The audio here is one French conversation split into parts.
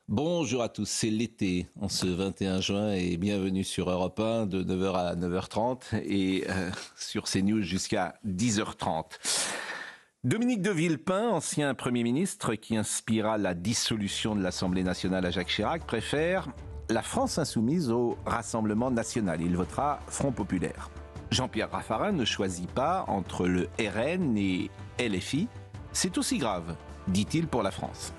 Bonjour à tous, c'est l'été en ce 21 juin et bienvenue sur Europe 1 de 9h à 9h30 et sur CNews jusqu'à 10h30. Dominique de Villepin, ancien Premier ministre qui inspira la dissolution de l'Assemblée nationale à Jacques Chirac, préfère la France insoumise au Rassemblement national. Il votera Front populaire. Jean-Pierre Raffarin ne choisit pas entre le RN et LFI. C'est aussi grave, dit-il pour la France.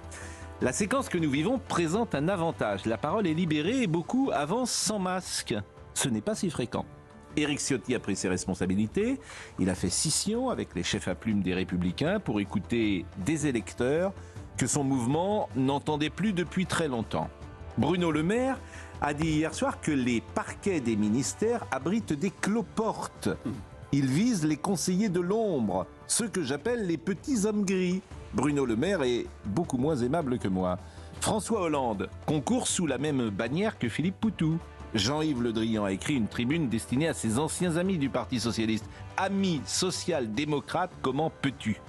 La séquence que nous vivons présente un avantage. La parole est libérée et beaucoup avancent sans masque. Ce n'est pas si fréquent. Éric Ciotti a pris ses responsabilités. Il a fait scission avec les chefs à plume des Républicains pour écouter des électeurs que son mouvement n'entendait plus depuis très longtemps. Bruno Le Maire a dit hier soir que les parquets des ministères abritent des cloportes. Ils visent les conseillers de l'ombre, ceux que j'appelle les petits hommes gris. Bruno Le Maire est beaucoup moins aimable que moi. François Hollande concourt sous la même bannière que Philippe Poutou. Jean-Yves Le Drian a écrit une tribune destinée à ses anciens amis du Parti Socialiste. Amis social-démocrates, comment peux-tu ?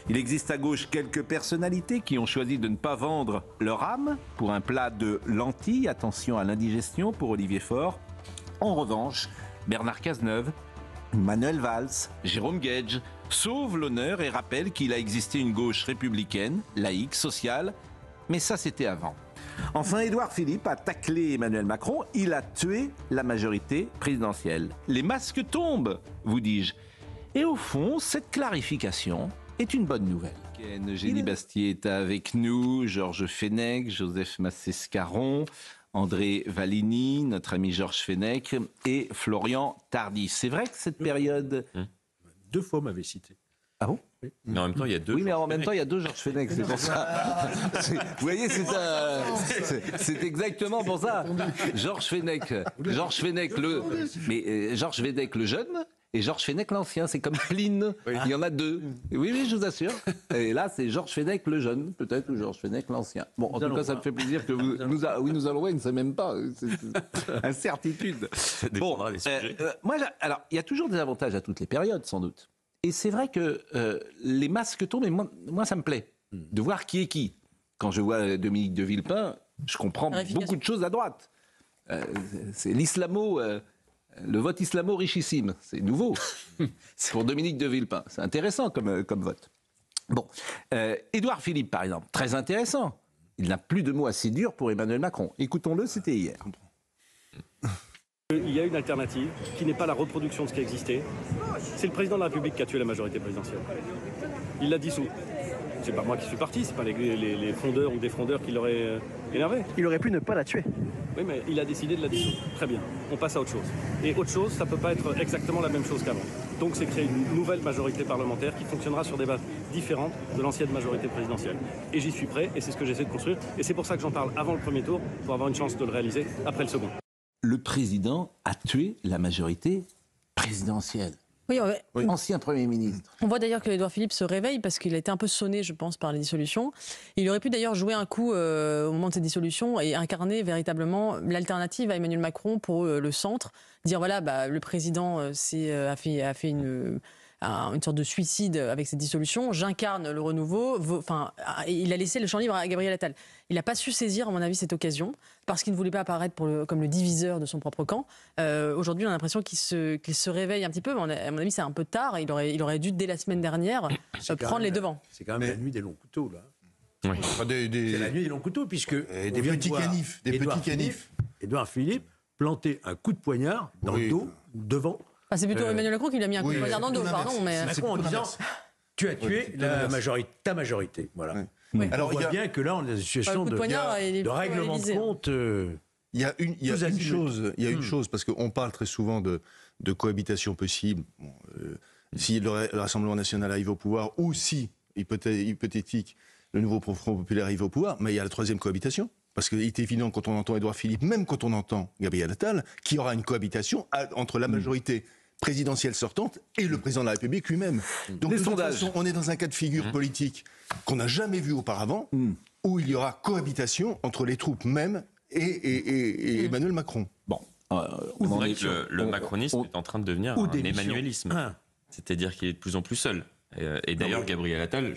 Il existe à gauche quelques personnalités qui ont choisi de ne pas vendre leur âme pour un plat de lentilles. Attention à l'indigestion pour Olivier Faure. En revanche, Bernard Cazeneuve, Manuel Valls, Jérôme Guedj sauvent l'honneur et rappellent qu'il a existé une gauche républicaine, laïque, sociale, mais ça c'était avant. Enfin, Édouard Philippe a taclé Emmanuel Macron, il a tué la majorité présidentielle. Les masques tombent, vous dis-je. Et au fond, cette clarification est une bonne nouvelle. Eugénie Bastier est avec nous, Georges Fenech, Joseph Massescaron, André Valigny, notre ami Georges Fenech et Florian Tardif. C'est vrai que cette période... 2 fois, m'avait cité. Ah bon ? Oui. Mais en même temps, il y a 2. Oui, mais en même temps, il y a 2 Georges Fenech, c'est pour ça. Vous voyez, c'est exactement pour ça. Georges Fenech le... Mais Georges Fenech le jeune et Georges Fenech l'ancien, c'est comme Pline. Oui. Il y en a 2. Oui, je vous assure. Et là, c'est Georges Fenech le jeune, peut-être, ou Georges Fenech l'ancien. Bon, en tout cas, ça me fait plaisir que vous... nous allons voir, il ne sait même pas. C'est incertitude. Bon, moi, alors, il y a toujours des avantages à toutes les périodes, sans doute. Et c'est vrai que les masques tombent, et moi, ça me plaît, de voir qui est qui. Quand je vois Dominique de Villepin, je comprends beaucoup de choses à droite. C'est le vote islamo richissime, c'est nouveau. C'est pour Dominique de Villepin, c'est intéressant comme vote. Bon, Édouard Philippe, par exemple, très intéressant. Il n'a plus de mots assez durs pour Emmanuel Macron. Écoutons-le, c'était hier. Il y a une alternative qui n'est pas la reproduction de ce qui existait. C'est le président de la République qui a tué la majorité présidentielle. Il l'a dissous. C'est pas moi qui suis parti, c'est pas les fondeurs ou des frondeurs qui l'auraient énervé. Il aurait pu ne pas la tuer. Oui, mais il a décidé de la dissoudre. Très bien, on passe à autre chose. Et autre chose, ça peut pas être exactement la même chose qu'avant. Donc c'est créer une nouvelle majorité parlementaire qui fonctionnera sur des bases différentes de l'ancienne majorité présidentielle. Et j'y suis prêt, et c'est ce que j'essaie de construire. Et c'est pour ça que j'en parle avant le premier tour, pour avoir une chance de le réaliser après le second. Le président a tué la majorité présidentielle. Oui. Ancien Premier ministre. On voit d'ailleurs que Édouard Philippe se réveille parce qu'il a été un peu sonné, je pense, par les dissolutions. Il aurait pu d'ailleurs jouer un coup au moment de ces dissolutions et incarner véritablement l'alternative à Emmanuel Macron pour le centre. Dire voilà, le président a fait une sorte de suicide avec cette dissolution. J'incarne le renouveau. Il a laissé le champ libre à Gabriel Attal. Il n'a pas su saisir, à mon avis, cette occasion parce qu'il ne voulait pas apparaître comme le diviseur de son propre camp. Aujourd'hui, on a l'impression qu'il se réveille un petit peu, mais à mon avis, c'est un peu tard. Il aurait dû, dès la semaine dernière, prendre les devants. C'est quand même la nuit des longs couteaux, là. Oui. C'est la nuit des longs couteaux, puisque... Des petits canifs. Édouard Philippe plantait un coup de poignard dans le dos, devant... C'est plutôt Emmanuel Macron qui lui a mis un coup de poignard dans le dos, pardon. Mais... Macron en disant, tu as tué ta majorité. Voilà. Oui. Alors, on voit bien que là, on est dans une situation de règlement de compte. Il y a une chose, parce qu'on parle très souvent de cohabitation possible. Bon, si le Rassemblement national arrive au pouvoir, ou si, hypothétique, le nouveau Front populaire arrive au pouvoir, mais il y a la troisième cohabitation. Parce qu'il est évident, quand on entend Édouard Philippe, même quand on entend Gabriel Attal, qu'il y aura une cohabitation entre la majorité présidentielle sortante et le président de la République lui-même. Donc, de toute façon, on est dans un cas de figure politique qu'on n'a jamais vu auparavant, où il y aura cohabitation entre les troupes mêmes et Emmanuel Macron. Bon. C'est vrai que le macronisme est en train de devenir un emmanuelisme. C'est-à-dire qu'il est de plus en plus seul. Et d'ailleurs, Gabriel Attal...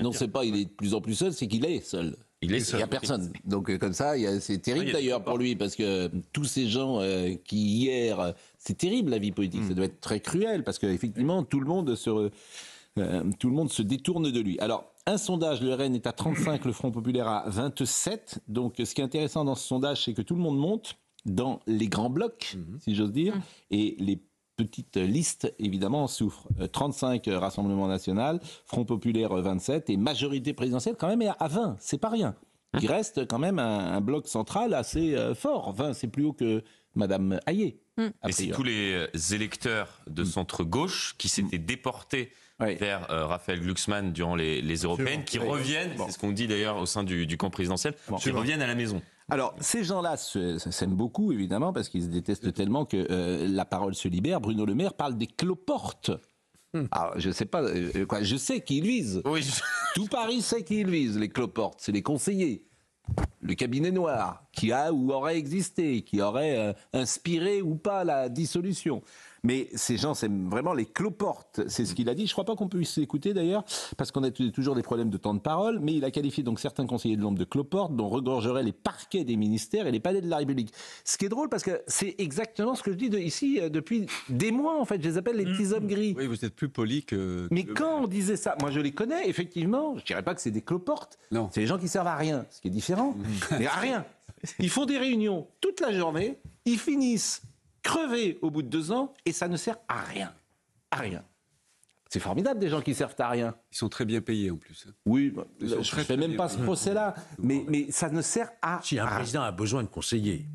Non, c'est pas il est de plus en plus seul, c'est qu'il est seul. Il n'y a personne. Donc comme ça, c'est terrible d'ailleurs pour lui, parce que tous ces gens qui hier... C'est terrible la vie politique, ça doit être très cruel, parce qu'effectivement, tout le monde se détourne de lui. Alors, un sondage, le RN est à 35, le Front Populaire à 27. Donc ce qui est intéressant dans ce sondage, c'est que tout le monde monte dans les grands blocs, si j'ose dire, et les petites listes, évidemment, souffrent. 35 Rassemblement National, Front Populaire 27, et majorité présidentielle quand même est à 20, c'est pas rien. Il reste quand même un bloc central assez fort. 20, c'est plus haut que Madame Hayet. Et c'est tous les électeurs de centre-gauche qui s'étaient déportés vers Raphaël Glucksmann durant les européennes, qui reviennent, c'est ce qu'on dit d'ailleurs au sein du camp présidentiel, qui reviennent à la maison. Alors, ces gens-là s'aiment beaucoup, évidemment, parce qu'ils se détestent tellement que la parole se libère. Bruno Le Maire parle des cloportes. Alors, je sais pas, je sais qui ils visent. Oui. Tout Paris sait qui ils visent, les cloportes, c'est les conseillers. Le cabinet noir, qui a ou aurait existé, qui aurait inspiré ou pas la dissolution. Mais ces gens, c'est vraiment les cloportes, c'est ce qu'il a dit. Je ne crois pas qu'on puisse l'écouter d'ailleurs, parce qu'on a toujours des problèmes de temps de parole, mais il a qualifié donc certains conseillers de l'ombre de cloportes, dont regorgeraient les parquets des ministères et les palais de la République. Ce qui est drôle, parce que c'est exactement ce que je dis ici depuis des mois, en fait. Je les appelle les petits hommes gris. Oui, vous êtes plus poli que... Mais quand on disait ça, moi je les connais, effectivement, je ne dirais pas que c'est des cloportes, c'est des gens qui servent à rien, ce qui est différent, mais à rien. Ils font des réunions toute la journée, ils finissent crevés au bout de 2 ans, et ça ne sert à rien. À rien. C'est formidable, des gens qui servent à rien. Ils sont très bien payés, en plus. Oui, je ne fais même pas ce procès-là, mais ça ne sert à Si un président a besoin de conseillers,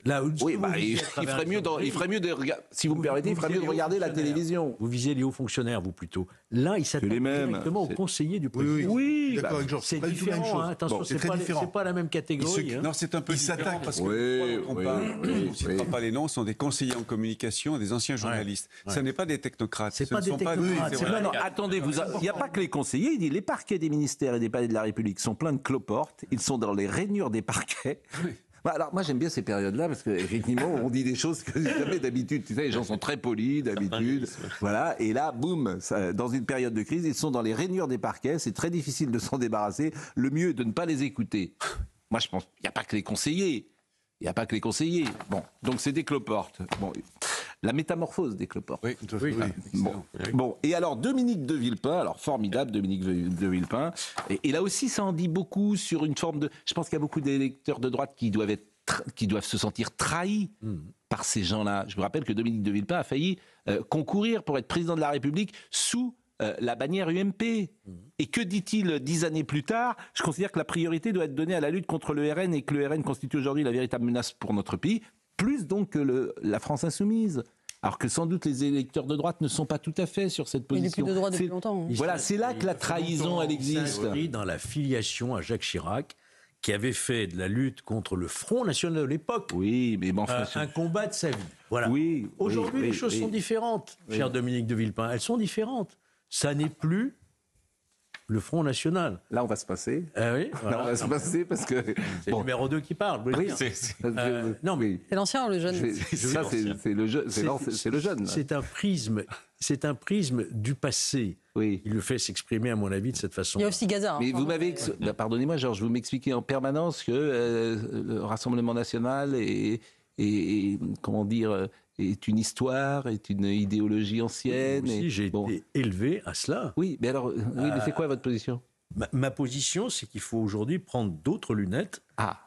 là, oui, il ferait mieux de regarder, si vous me permettez, il ferait mieux de regarder la télévision. Vous visez les hauts fonctionnaires, vous plutôt. Là, il s'attaque directement aux conseillers du président. Oui, d'accord avec Georges. C'est différent, attention, c'est pas la même catégorie. Non, c'est un peu différent parce que on ne citera pas les noms, ce sont des conseillers en communication, des anciens journalistes. Ce n'est pas des technocrates. C'est pas des technocrates. Non, attendez, il n'y a pas que les conseillers, il dit les parquets des ministères et des palais de la République sont pleins de cloportes, ils sont dans les rainures des parquets. Alors moi j'aime bien ces périodes-là parce qu'effectivement on dit des choses que jamais d'habitude. Tu sais, les gens sont très polis d'habitude, voilà. Et là, boum, dans une période de crise, ils sont dans les rainures des parquets. C'est très difficile de s'en débarrasser. Le mieux est de ne pas les écouter. Moi je pense, il n'y a pas que les conseillers. Il n'y a pas que les conseillers. Bon, donc c'est des cloportes. Bon, la métamorphose des cloportes. Oui, tout à fait. Bon, et alors Dominique de Villepin, alors formidable Dominique de Villepin, et là aussi ça en dit beaucoup sur une forme de... Je pense qu'il y a beaucoup d'électeurs de droite qui doivent se sentir trahis par ces gens-là. Je vous rappelle que Dominique de Villepin a failli concourir pour être président de la République sous la bannière UMP. Et que dit-il 10 années plus tard? Je considère que la priorité doit être donnée à la lutte contre le RN et que le RN constitue aujourd'hui la véritable menace pour notre pays, plus donc que la France insoumise. Alors que sans doute les électeurs de droite ne sont pas tout à fait sur cette position. Il est plus de droite depuis longtemps. Voilà, c'est là que la trahison, elle existe. Dans la filiation à Jacques Chirac, qui avait fait de la lutte contre le Front National de l'époque oui, mais bon, un combat de sa vie. Voilà. Oui, aujourd'hui, les choses sont différentes, cher Dominique de Villepin. Elles sont différentes. Ça n'est plus le Front National. Là, on va se passer. Oui, voilà. Là, on va se passer parce que... C'est le numéro 2 qui parle. Oui, non, mais... C'est l'ancien ou le jeune? Ça, c'est le jeune. C'est un prisme du passé. Oui. Il le fait s'exprimer, à mon avis, de cette façon. Il y a aussi Gaza. Mais vous m'avez... Pardonnez-moi, Georges, vous m'expliquez en permanence que le Rassemblement National est comment dire... est une histoire, est une idéologie ancienne. Oui, j'ai été élevé à cela. Oui, mais alors, mais c'est quoi votre position? Ma position, c'est qu'il faut aujourd'hui prendre d'autres lunettes,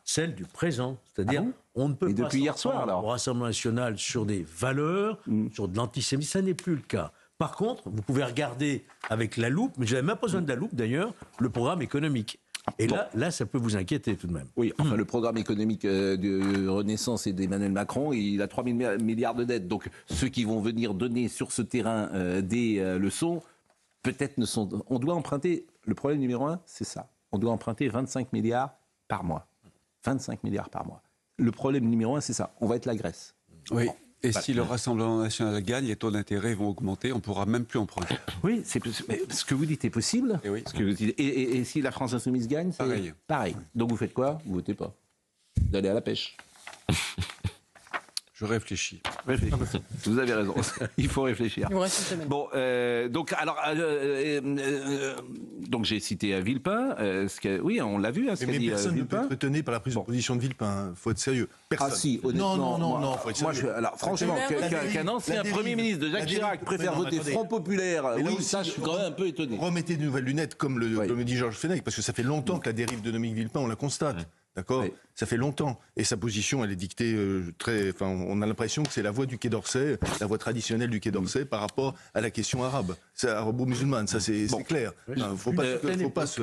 celles du présent. C'est-à-dire, on ne peut pas depuis hier soir, alors. au Rassemblement national sur des valeurs, sur de l'antisémitisme, ça n'est plus le cas. Par contre, vous pouvez regarder avec la loupe, mais je n'avais même pas besoin de la loupe d'ailleurs, le programme économique. Et là, ça peut vous inquiéter tout de même. Oui, enfin, le programme économique de Renaissance et d'Emmanuel Macron, il a 3 000 milliards de dettes. Donc, ceux qui vont venir donner sur ce terrain des leçons, peut-être ne sont... On doit emprunter... Le problème numéro 1, c'est ça. On doit emprunter 25 milliards par mois. 25 milliards par mois. Le problème numéro 1, c'est ça. On va être la Grèce. Oui. Et si le Rassemblement national gagne, les taux d'intérêt vont augmenter, on ne pourra même plus emprunter. Oui, mais ce que vous dites est possible. Et, oui. Et si la France insoumise gagne, c'est pareil. Donc vous faites quoi? Vous votez pas. Vous allez à la pêche. Je réfléchis. Vous avez raison. Il faut réfléchir. Il vous reste une semaine. Bon, donc j'ai cité Villepin. Oui, on l'a vu. Ce qu'a Mais dit personne ne peut Villepin. être étonné par la prise de position de Villepin. Il faut être sérieux. Personne. Ah si, honnêtement. Non, faut être sérieux. Alors franchement, qu'un ancien Premier ministre de Jacques Chirac préfère voter Front Populaire, oui, ça je suis quand même un peu étonné. Remettez de nouvelles lunettes, comme le dit Georges Fenech, parce que ça fait longtemps que la dérive de Dominique Villepin, on la constate. D'accord. Oui. Ça fait longtemps. Et sa position, elle est dictée on a l'impression que c'est la voix du Quai d'Orsay, la voix traditionnelle du Quai d'Orsay par rapport à la question arabe. C'est arabo-musulmane, ça c'est clair. Faut pas se...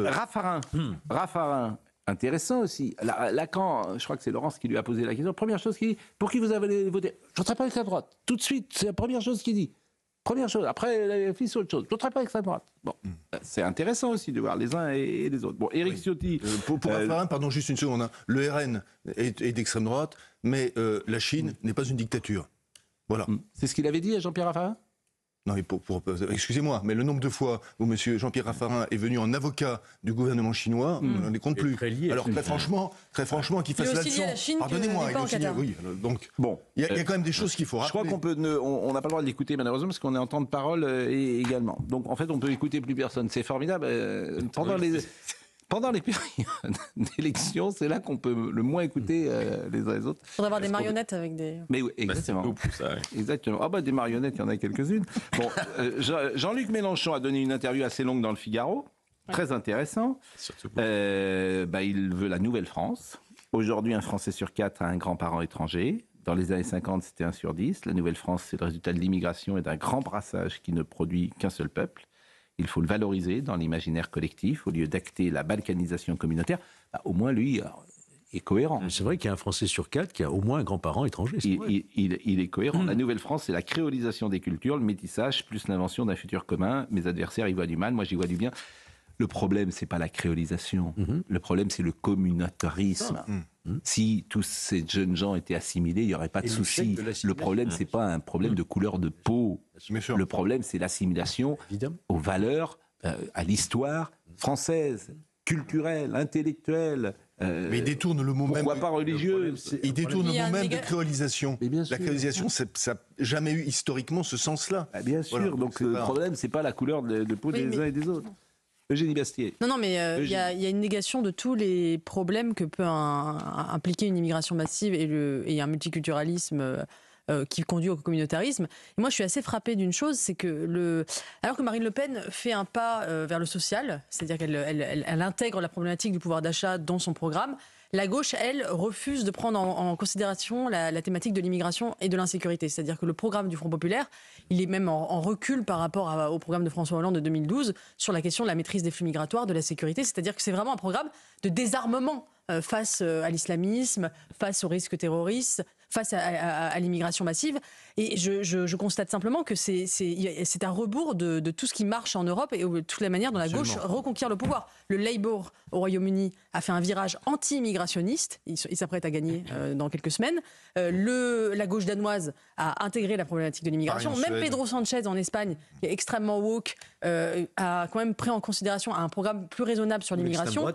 Raffarin, intéressant aussi. Lacan, je crois que c'est Laurence qui lui a posé la question. Première chose qu'il dit, pour qui vous avez voté? Je ne voterai pas avec la droite. Tout de suite, c'est la première chose qu'il dit. Première chose. Après, la fille, c'est autre chose. Je ne voterai pas avec la droite. Bon, c'est intéressant aussi de voir les uns et les autres. Bon, Éric Ciotti. Pour Raffarin, pardon, juste une seconde. Le RN est d'extrême droite, mais la Chine n'est pas une dictature. Voilà. C'est ce qu'il avait dit à Jean-Pierre Raffarin? Non, mais excusez-moi, mais le nombre de fois où M. Jean-Pierre Raffarin est venu en avocat du gouvernement chinois, on ne les compte plus. Alors très franchement, qu'il fasse la leçon. Pardonnez-moi, oui. Donc bon, il y a quand même des choses qu'il faut rappeler. Je crois on n'a pas le droit de l'écouter malheureusement parce qu'on est en temps de parole également. Donc en fait, on peut écouter plus personne. C'est formidable. Pendant les périodes d'élection, c'est là qu'on peut le moins écouter les uns les autres. Il faudrait avoir des marionnettes avec des... Mais oui, exactement. Exactement. Ah bah des marionnettes, il y en a quelques-unes. Bon, Jean-Luc Mélenchon a donné une interview assez longue dans le Figaro, très intéressant. Surtout il veut la nouvelle France. Aujourd'hui, un Français sur 4 a un grand-parent étranger. Dans les années 50, c'était 1 sur 10. La nouvelle France, c'est le résultat de l'immigration et d'un grand brassage qui ne produit qu'un seul peuple. Il faut le valoriser dans l'imaginaire collectif au lieu d'acter la balkanisation communautaire. Au moins, lui est cohérent. C'est vrai qu'il y a un Français sur 4 qui a au moins un grand-parent étranger. Il est cohérent. La nouvelle France, c'est la créolisation des cultures, le métissage, plus l'invention d'un futur commun. Mes adversaires y voient du mal, moi j'y vois du bien. Le problème, c'est pas la créolisation. Le problème, c'est le communautarisme. Si tous ces jeunes gens étaient assimilés, il n'y aurait pas de souci. Le problème, c'est pas un problème de couleur de peau. Le problème, c'est l'assimilation aux valeurs, à l'histoire française, culturelle, intellectuelle. Mais il détourne le mot pourquoi pas religieuse. Il détourne le mot même de créolisation. La créolisation, ça n'a jamais eu historiquement ce sens-là. Bien sûr. Voilà, donc le problème, c'est pas la couleur de peau des uns et des autres. Eugénie Bastier. Non, mais il y a une négation de tous les problèmes que peut impliquer une immigration massive et un multiculturalisme qui conduit au communautarisme. Et moi, je suis assez frappée d'une chose, c'est que alors que Marine Le Pen fait un pas vers le social, c'est-à-dire qu'elle intègre la problématique du pouvoir d'achat dans son programme, la gauche, elle, refuse de prendre en considération la thématique de l'immigration et de l'insécurité. C'est-à-dire que le programme du Front Populaire, il est même en recul par rapport au programme de François Hollande de 2012 sur la question de la maîtrise des flux migratoires, de la sécurité. C'est-à-dire que c'est vraiment un programme de désarmement face à l'islamisme, face aux risques terroristes, face à l'immigration massive. Et je constate simplement que c'est un rebours de tout ce qui marche en Europe et de toute la manière dont la gauche reconquiert le pouvoir. Le Labour au Royaume-Uni a fait un virage anti-immigrationniste. Il s'apprête à gagner dans quelques semaines. La gauche danoise a intégré la problématique de l'immigration. Même Pedro Sanchez en Espagne, qui est extrêmement woke, a quand même pris en considération un programme plus raisonnable sur l'immigration.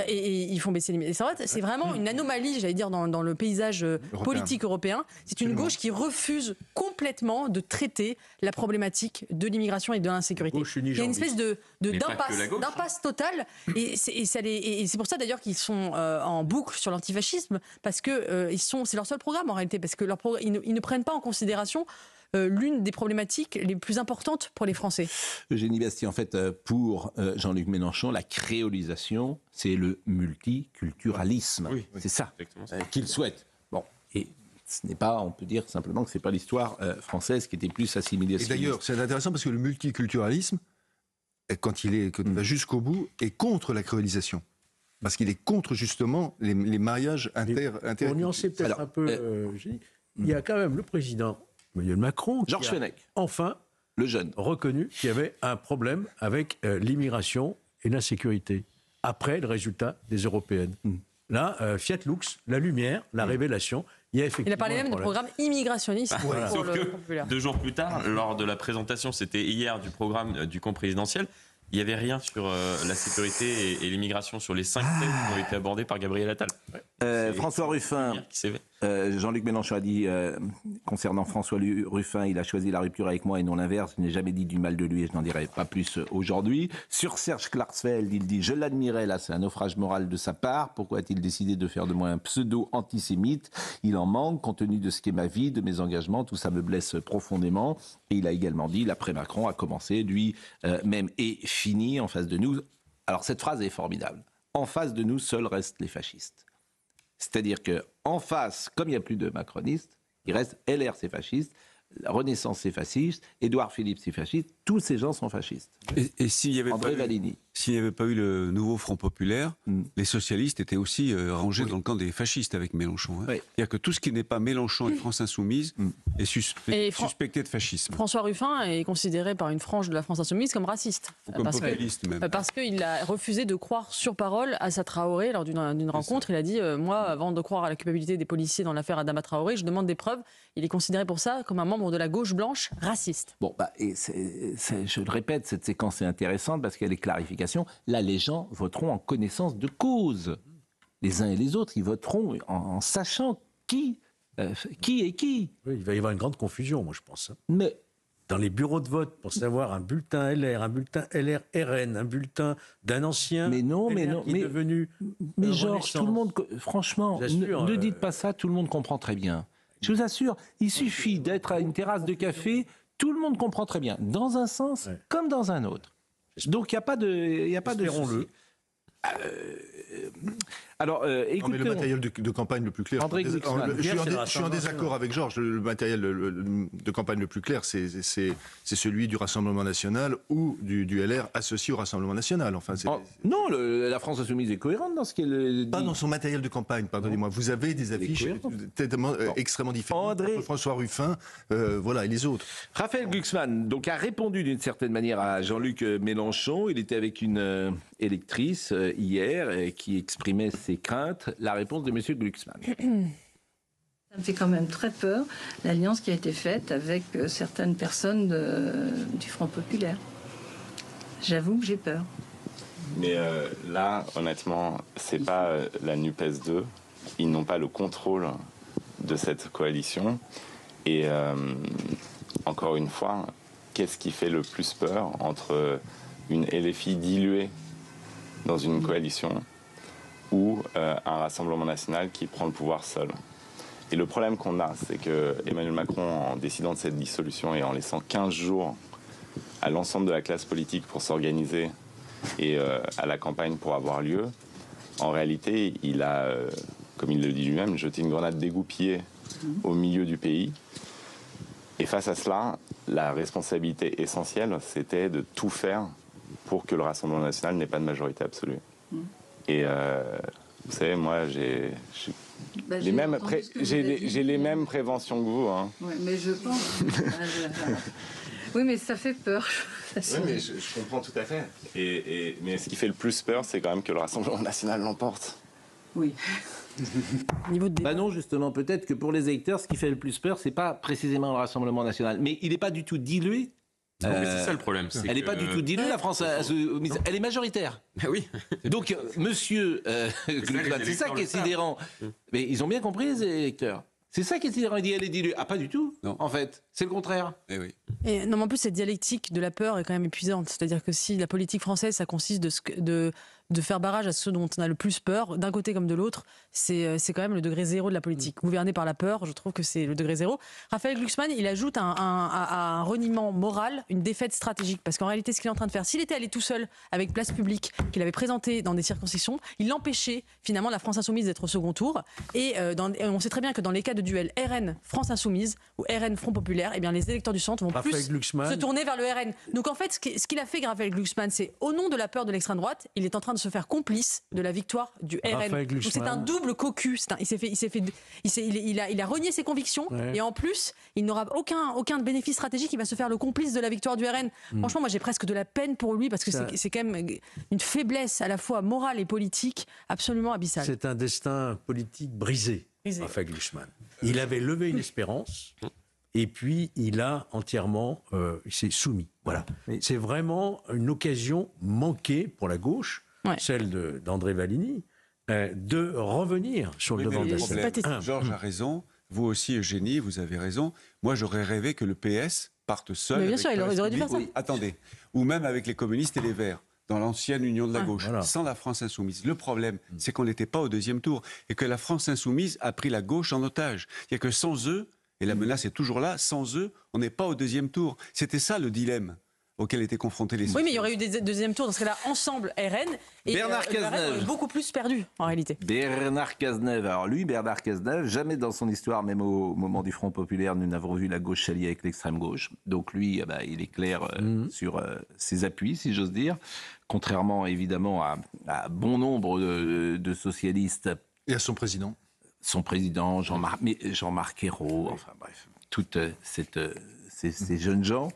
Et ils font baisser l'immigration. C'est vraiment une anomalie, j'allais dire, dans le paysage politique européen. C'est une gauche qui refuse complètement de traiter la problématique de l'immigration et de l'insécurité. Il y a une espèce d'impasse totale. Et c'est pour ça d'ailleurs qu'ils sont en boucle sur l'antifascisme, parce que c'est leur seul programme en réalité, parce que ils ne prennent pas en considération l'une des problématiques les plus importantes pour les Français. Eugénie Bastier, en fait, pour Jean-Luc Mélenchon, la créolisation, c'est le multiculturalisme. Oui, c'est ça qu'il souhaite. Bon, et ce n'est pas, on peut dire simplement que ce n'est pas l'histoire française qui était plus assimilée. Et d'ailleurs, c'est intéressant parce que le multiculturalisme, quand il va jusqu'au bout, est contre la créolisation. Parce qu'il est contre, justement, les mariages inter. Pour nuancer peut-être un peu, il y a quand même le président Emmanuel Macron Georges Fenech, enfin le jeune, reconnu qu'il y avait un problème avec l'immigration et l'insécurité, après le résultat des européennes. Là, Fiat Lux, la lumière, la révélation, il y a effectivement... Il a parlé même de programme immigrationniste. Sauf que 2 jours plus tard, lors de la présentation, c'était hier, du programme du camp présidentiel, il n'y avait rien sur la sécurité et l'immigration sur les 5 thèmes qui ont été abordés par Gabriel Attal. François Ruffin, Jean-Luc Mélenchon a dit, concernant François Ruffin, il a choisi la rupture avec moi et non l'inverse. Je n'ai jamais dit du mal de lui et je n'en dirai pas plus aujourd'hui. Sur Serge Klarsfeld, il dit « Je l'admirais, là c'est un naufrage moral de sa part. Pourquoi a-t-il décidé de faire de moi un pseudo-antisémite ? Il en manque, compte tenu de ce qu'est ma vie, de mes engagements. Tout ça me blesse profondément. » Et il a également dit « L'après-Macron a commencé, lui-même est fini en face de nous. » Alors cette phrase est formidable. « En face de nous, seuls restent les fascistes. » C'est-à-dire qu'en face, comme il n'y a plus de macronistes, il reste LR, c'est fasciste, la Renaissance, c'est fasciste, Édouard Philippe, c'est fasciste, tous ces gens sont fascistes. Et s'il n'y avait, avait pas eu le nouveau Front populaire, les socialistes étaient aussi rangés dans le camp des fascistes avec Mélenchon. Hein. Oui. C'est-à-dire que tout ce qui n'est pas Mélenchon et France Insoumise est suspecté de fascisme. François Ruffin est considéré par une frange de la France Insoumise comme raciste. Comme populiste même. Parce qu'il a refusé de croire sur parole à Assa Traoré lors d'une rencontre. Il a dit moi, avant de croire à la culpabilité des policiers dans l'affaire Adama Traoré, je demande des preuves. Il est considéré pour ça comme un membre de la gauche blanche raciste. Bon, je le répète, cette séquence est intéressante parce qu'il y a des clarifications. Là, les gens voteront en connaissance de cause. Les uns et les autres, ils voteront en sachant qui est qui. Oui, il va y avoir une grande confusion, moi, je pense. Mais dans les bureaux de vote, pour savoir un bulletin LR, un bulletin LR-RN, un bulletin d'un ancien qui est devenu mais Georges, tout le monde, franchement, ne dites pas ça, tout le monde comprend très bien. Je vous assure, il suffit d'être à une terrasse de café, tout le monde comprend très bien, dans un sens comme dans un autre. Donc il n'y a pas de souci. Alors, écoutez, mais le matériel de campagne le plus clair. Je suis en désaccord avec Georges. Le matériel de campagne le plus clair, c'est celui du Rassemblement national ou du LR associé au Rassemblement national. Enfin, non, la France insoumise est cohérente dans ce qu'elle dit. Pas dans son matériel de campagne, pardonnez-moi. Vous avez des affiches extrêmement différentes entre François Ruffin, et les autres. Raphaël Glucksmann donc, a répondu d'une certaine manière à Jean-Luc Mélenchon. Il était avec une électrice hier qui exprimait ses craintes. La réponse de M. Glucksmann. Ça me fait quand même très peur, l'alliance qui a été faite avec certaines personnes du Front populaire. J'avoue que j'ai peur. Mais là, honnêtement, c'est pas la NUPES 2. Ils n'ont pas le contrôle de cette coalition. Et encore une fois, qu'est-ce qui fait le plus peur entre une LFI diluée dans une coalition ou un Rassemblement national qui prend le pouvoir seul? Et le problème qu'on a, c'est que Emmanuel Macron, en décidant de cette dissolution et en laissant 15 jours à l'ensemble de la classe politique pour s'organiser et à la campagne pour avoir lieu, en réalité, il a, comme il le dit lui-même, jeté une grenade dégoupillée au milieu du pays. Et face à cela, la responsabilité essentielle, c'était de tout faire pour que le Rassemblement national n'ait pas de majorité absolue. Et vous savez, moi, j'ai les mêmes préventions que vous. Hein. Ouais, mais je pense. Oui, mais ça fait peur. Oui, mais je comprends tout à fait. Mais ce qui fait le plus peur, c'est quand même que le Rassemblement national l'emporte. Oui. Non, justement, peut-être que pour les électeurs, ce qui fait le plus peur, c'est pas précisément le Rassemblement national. Mais il n'est pas du tout dilué. Mais c'est ça le problème. Elle n'est pas du tout diluée, la France. Elle est majoritaire. Oui. Donc, monsieur Glucksmann, c'est ça qui est sidérant. Mais ils ont bien compris, les électeurs. C'est ça qui est sidérant. Il dit elle est diluée. Ah, pas du tout, en fait. C'est le contraire. Eh oui. Et non, mais en plus, cette dialectique de la peur est quand même épuisante. C'est-à-dire que si la politique française, ça consiste de faire barrage à ceux dont on a le plus peur, d'un côté comme de l'autre, c'est quand même le degré zéro de la politique. Gouverner par la peur, je trouve que c'est le degré zéro. Raphaël Glucksmann, il ajoute à un reniement moral une défaite stratégique. Parce qu'en réalité, ce qu'il est en train de faire, s'il était allé tout seul avec Place Publique, qu'il avait présenté dans des circonscriptions, il empêchait finalement la France Insoumise d'être au second tour. Et on sait très bien que dans les cas de duel RN France Insoumise ou RN Front Populaire, eh bien les électeurs du centre vont plus se tourner vers le RN. Donc en fait, ce qu'il a fait, Raphaël Glucksmann, c'est au nom de la peur de l'extrême droite, il est en train de se faire complice de la victoire du RN. Donc c'est un double cocu. Il a renié ses convictions et en plus, il n'aura aucun bénéfice stratégique. Il va se faire le complice de la victoire du RN. Franchement, moi j'ai presque de la peine pour lui parce que c'est quand même une faiblesse à la fois morale et politique absolument abyssale. C'est un destin politique brisé. Raphaël Glucksmann. Il avait levé une espérance. Et puis, il a entièrement, il s'est soumis. Voilà. C'est vraiment une occasion manquée pour la gauche, celle d'André Valigny, de revenir sur le devant de la scène. Georges a raison, vous aussi Eugénie, vous avez raison. Moi j'aurais rêvé que le PS parte seul. Mais bien sûr, il aurait dû faire ça. Attendez, ou même avec les communistes et les Verts, dans l'ancienne Union de la gauche, sans la France insoumise. Le problème, c'est qu'on n'était pas au deuxième tour et que la France insoumise a pris la gauche en otage. Il n'y a que sans eux, et la menace est toujours là, sans eux, on n'est pas au deuxième tour. C'était ça le dilemme auquel étaient confrontés les socialistes. Oui, mais il y aurait eu des deuxièmes tours dans ce cas-là ensemble RN et Bernard Cazeneuve aurait beaucoup plus perdu en réalité. Bernard Cazeneuve. Alors lui, Bernard Cazeneuve, jamais dans son histoire, même au moment du Front populaire, nous n'avons vu la gauche s'allier avec l'extrême gauche. Donc lui, il est clair sur ses appuis, si j'ose dire, contrairement évidemment à bon nombre de socialistes. Et à son président. Son président, Jean-Marc Ayrault, enfin bref, toute ces jeunes gens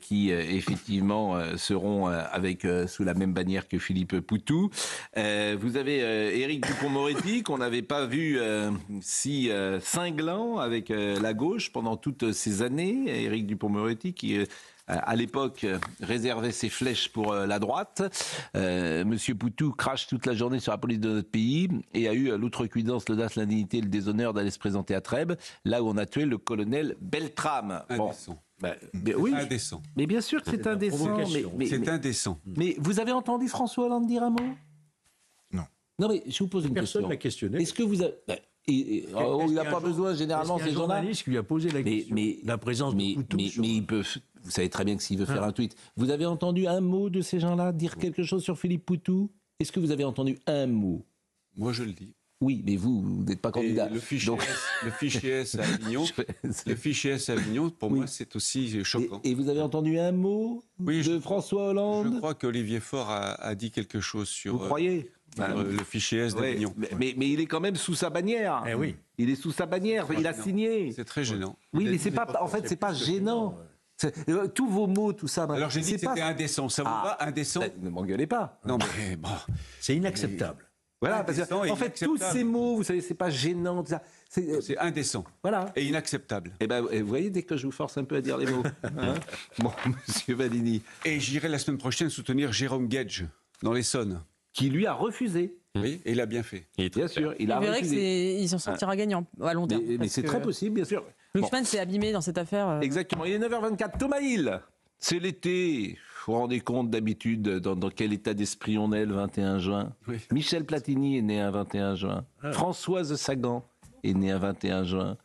qui effectivement seront sous la même bannière que Philippe Poutou. Vous avez Éric Dupond-Moretti qu'on n'avait pas vu si cinglant avec la gauche pendant toutes ces années. Éric Dupond-Moretti qui à l'époque réservait ses flèches pour la droite. Monsieur Poutou crache toute la journée sur la police de notre pays et a eu l'outrecuidance, l'audace, l'indignité et le déshonneur d'aller se présenter à Trèbes, là où on a tué le colonel Beltrame. Indécent. Oui, indécent. Mais bien sûr que c'est indécent. C'est indécent. Mais vous avez entendu François Hollande dire un mot ? Non. Non, mais je vous pose une question. Personne l'a questionné. Est-ce que vous avez... il n'a pas besoin, généralement, ces gens-là. Journaliste qui lui a posé la question. La présence de Poutou. Mais il peut... Vous savez très bien que s'il veut faire un tweet... Vous avez entendu un mot de ces gens-là dire quelque chose sur Philippe Poutou ? Est-ce que vous avez entendu un mot ? Moi, je le dis. Oui, mais vous n'êtes pas candidat. Le fichier S à Avignon, pour moi, c'est aussi choquant. Et vous avez entendu un mot de François Hollande ? Je crois qu'Olivier Faure a dit quelque chose sur... Vous croyez le fichier S d'Avignon. Mais il est quand même sous sa bannière. Eh oui. Il est sous sa bannière, il a signé. C'est très gênant. Oui, mais c'est pas, en fait, c'est pas gênant. Tous vos mots, tout ça. Alors j'ai dit que c'était indécent. Ça vous va, indécent ? Ne m'engueulez pas. Non, mais bon. C'est inacceptable. Voilà, parce que, en fait, tous ces mots, vous savez, c'est pas gênant. C'est indécent. Voilà. Et inacceptable. Et vous voyez, dès que je vous force un peu à dire les mots. Bon, monsieur Vanini. Et j'irai la semaine prochaine soutenir Jérôme Gage dans l'Essonne. Qui lui a refusé. Oui, et il a bien fait. Bien sûr, il a refusé. Il s'en sortira gagnant à long terme. Mais c'est très possible, bien sûr. Glucksmann s'est abîmé dans cette affaire. Exactement. Il est 9h24. Thomas Hill. C'est l'été. Vous vous rendez compte d'habitude dans quel état d'esprit on est le 21 juin. Oui. Michel Platini est né un 21 juin. Françoise Sagan est née un 21 juin.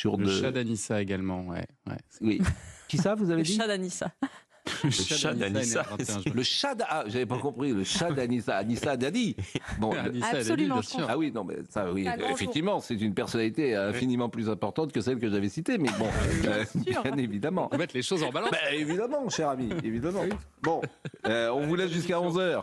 Le chat d'Anissa également, ouais. Oui. Qui ça, vous avez dit ? Le chat d'Anissa. Le chat d'Anissa. Le chat j'avais pas compris. Le chat d'Anissa. Anissa Dadi. Bon, absolument, bien sûr. Ah oui, non, mais ça, oui. Effectivement, c'est une personnalité infiniment plus importante que celle que j'avais citée. Mais bon, bien évidemment. On va mettre les choses en balance. Évidemment, cher ami, évidemment. Bon, on vous laisse jusqu'à 11h.